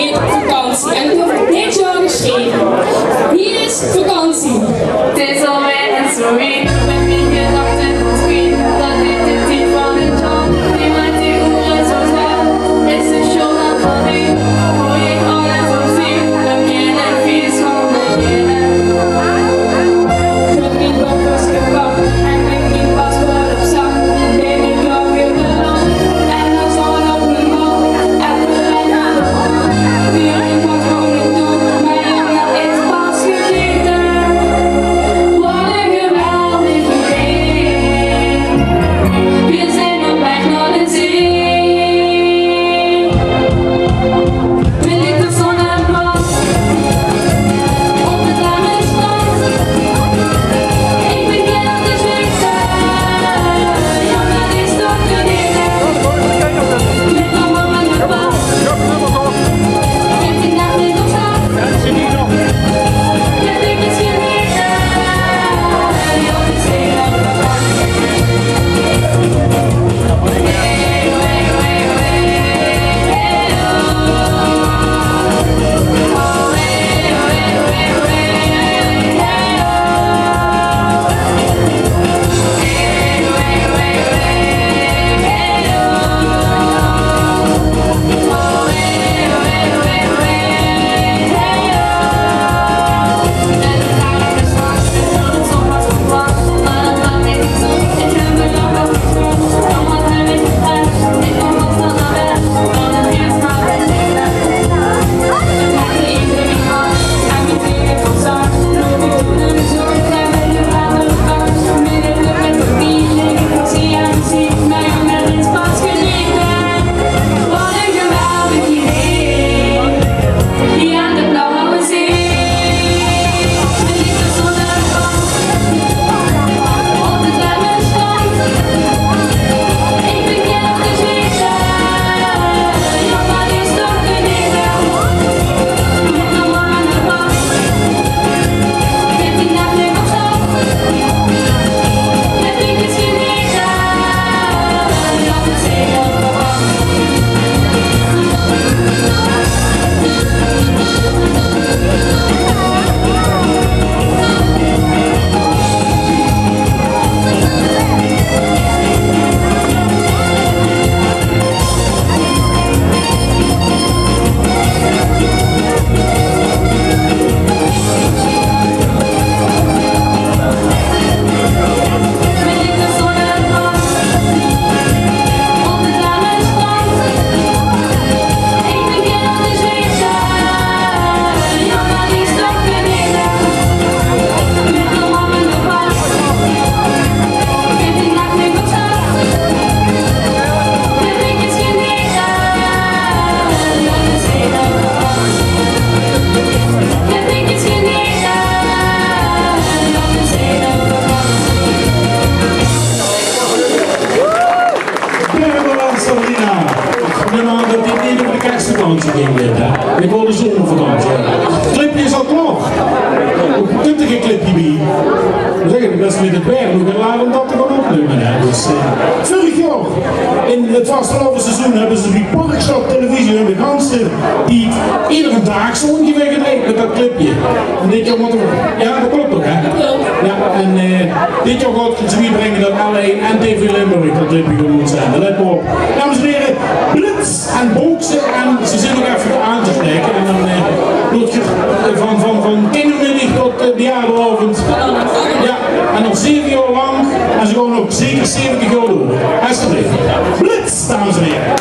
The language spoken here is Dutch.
heet Vakantie en het heeft dit jaar geschreven. Hier is Vakantie. Het is alweer en zo weer, met mijn gedachten ontween. Dat dit de tijd van een job, die met die oren zo snel. Is de show dan van u, hoe je alles op zien. Beginnen, vies van beginnen. Ik heb niet koffers gepakt en ik niet paspoort op zak. Neem ik nog weer de land en dan zal het op mijn mond. Even rijden aan de hand, wie ik wat gewoon niet doen. Maar ja, dat is pas gegeten. Wat een geweldig idee. We zijn op weg naar de zee. We liggen zon en brand op het lange strand. Ik begin al te zweten. Ja, dat is toch geleden. Met mama met de bal. Heb ik nacht niet op stap. Heb ik iets geneten. Ja, we zijn op de bank. Ik wil de zomervakantie. Het clipje is al klaar. Hoe kunt er een clipje bij? Dan zeg ik, dat is met het berg, we laten om dat te gaan opnemen. Dus, vorig jaar, in het vastelavondseizoen, hebben ze die Parkstad televisie en de ganzen die iedere dag zo ongeveer gedraaid met dat clipje. En dit jaar moeten we, ja dat klopt ook hè? Ja, en dit jaar gaat het weer brengen dat alleen en TV Limburg dat clipje moet zijn. Let maar op. Dames en heren, blitz en boksen en ze zitten ook even aan te spreken en dan doet je van kindermiddag tot de avond. Ja, en nog 7 jaar lang en ze gaan nog zeker 70 jaar door. Alsjeblieft. Blitz, dames en heren.